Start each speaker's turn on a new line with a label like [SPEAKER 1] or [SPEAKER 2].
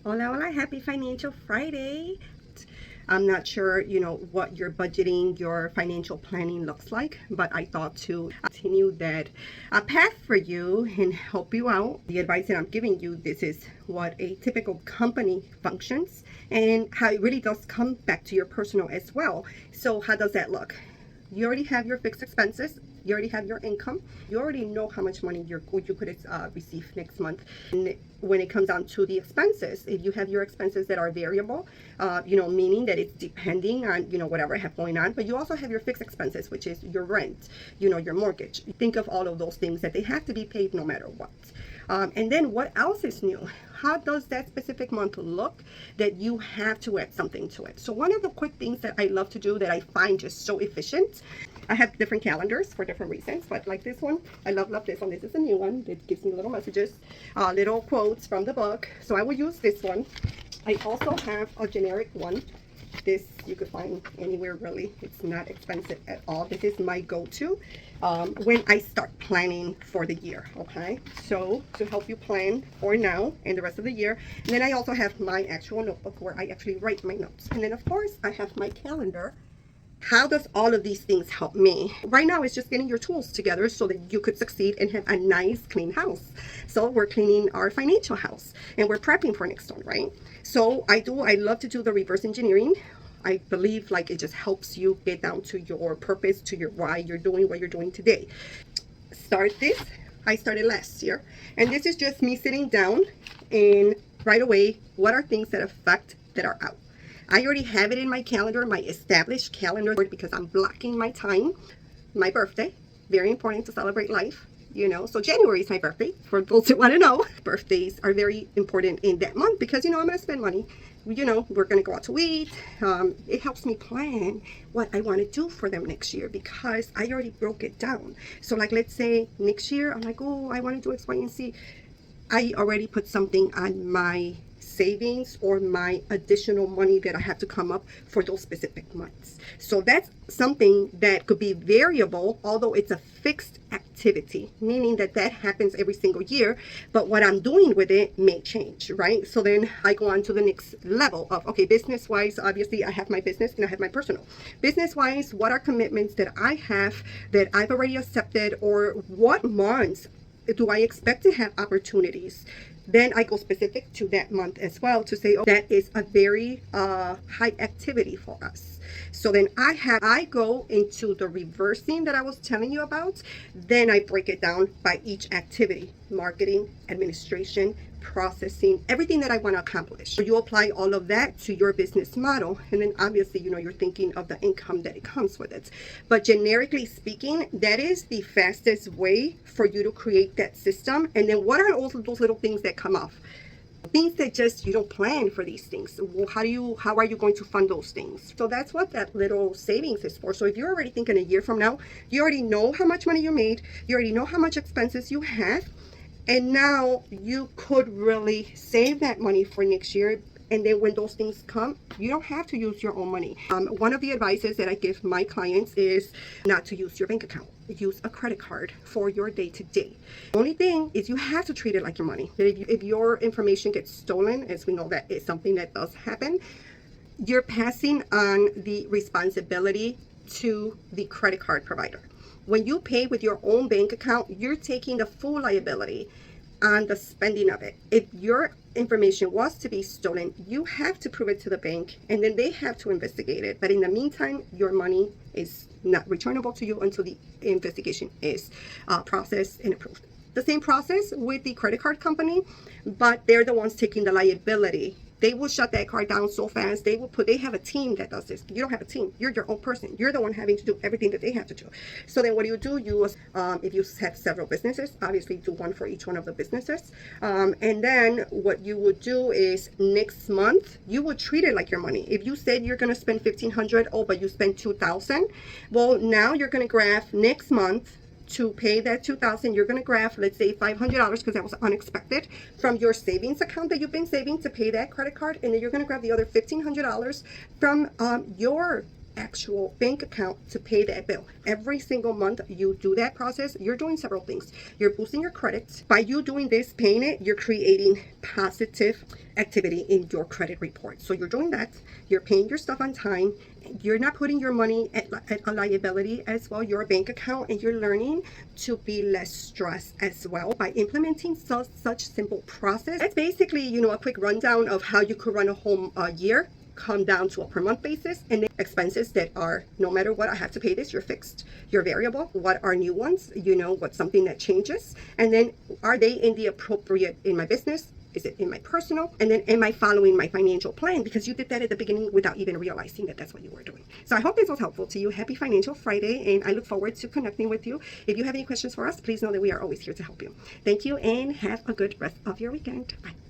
[SPEAKER 1] Hola, hola, happy Financial Friday. I'm not sure, what your budgeting, your financial planning looks like, but I thought to continue that path for you and help you out. The advice that I'm giving you, this is what a typical company functions and how it really does come back to your personal as well. So how does that look? You already have your fixed expenses. You already have your income. You already know how much money you could receive next month. And when it comes down to the expenses, if you have your expenses that are variable, meaning that it's depending on, whatever I have going on, but you also have your fixed expenses, which is your rent, your mortgage. Think of all of those things that they have to be paid no matter what. And then what else is new? How does that specific month look that you have to add something to it? So one of the quick things that I love to do that I find just so efficient, I have different calendars for different reasons, but like this one, I love this one. This is a new one. It gives me little messages, little quotes from the book. So I will use this one. I also have a generic one. This you could find anywhere really. It's not expensive at all. This is my go-to when I start planning for the year. Okay, so to help you plan for now and the rest of the year. And then I also have my actual notebook where I actually write my notes. And then of course I have my calendar. How does all of these things help me? Right now, it's just getting your tools together so that you could succeed and have a nice, clean house. So we're cleaning our financial house and we're prepping for next one, right? So I love to do the reverse engineering. I believe like it just helps you get down to your purpose, to your why you're doing what you're doing today. I started last year, and this is just me sitting down and right away, what are things that are out? I already have it in my calendar, my established calendar, because I'm blocking my time. My birthday, very important to celebrate life, So January is my birthday, for those who want to know. Birthdays are very important in that month because, I'm going to spend money. We're going to go out to eat. It helps me plan what I want to do for them next year because I already broke it down. So like, let's say next year, I'm like, oh, I want to do X, Y, and Z. I already put something on my savings or my additional money that I have to come up for those specific months. So that's something that could be variable, although it's a fixed activity, meaning that happens every single year. But what I'm doing with it may change, right? So then I go on to the next level of, okay, business wise, obviously I have my business and I have my personal. Business wise, what are commitments that I have that I've already accepted, or what months do I expect to have opportunities? Then I go specific to that month as well to say, oh, that is a very high activity for us. So then I go into the reversing that I was telling you about. Then I break it down by each activity: marketing, administration, processing, everything that I want to accomplish. So you apply all of that to your business model, and then obviously you're thinking of the income that it comes with it. But generically speaking, that is the fastest way for you to create that system. And then what are also those little things that come off? Things that just you don't plan for these things. Well, how are you going to fund those things? So that's what that little savings is for. So if you're already thinking a year from now, you already know how much money you made, you already know how much expenses you have, and now you could really save that money for next year. And then when those things come, you don't have to use your own money. One of the advices that I give my clients is not to use your bank account. Use a credit card for your day-to-day. Only thing is you have to treat it like your money. If your information gets stolen, as we know that is something that does happen, you're passing on the responsibility to the credit card provider. When you pay with your own bank account, you're taking the full liability on the spending of it. If your information was to be stolen, you have to prove it to the bank, and then they have to investigate it. But in the meantime, your money is not returnable to you until the investigation is processed and approved. The same process with the credit card company, but they're the ones taking the liability. They will shut that card down so fast. They have a team that does this. You don't have a team. You're your own person. You're the one having to do everything that they have to do. So then what do? If you have several businesses, obviously do one for each one of the businesses. And then what you would do is next month, you would treat it like your money. If you said you're going to spend $1,500, but you spent $2,000, well, now you're going to graph next month to pay that $2,000. You're going to graph, let's say $500, because that was unexpected, from your savings account that you've been saving to pay that credit card, and then you're going to grab the other $1,500 from your actual bank account to pay that bill. Every single month you do that process, you're doing several things. You're boosting your credit. By you doing this, paying it, you're creating positive activity in your credit report. So you're doing that, you're paying your stuff on time, you're not putting your money at a liability as well, your bank account, and you're learning to be less stressed as well by implementing such simple process. It's basically, a quick rundown of how you could run a whole year, come down to a per month basis, and then expenses that are, no matter what, I have to pay this, you're fixed, you're variable. What are new ones? What's something that changes? And then are they in the appropriate, in my business? Is it in my personal? And then am I following my financial plan? Because you did that at the beginning without even realizing that that's what you were doing. So I hope this was helpful to you. Happy Financial Friday, and I look forward to connecting with you. If you have any questions for us, please know that we are always here to help you. Thank you, and have a good rest of your weekend. Bye.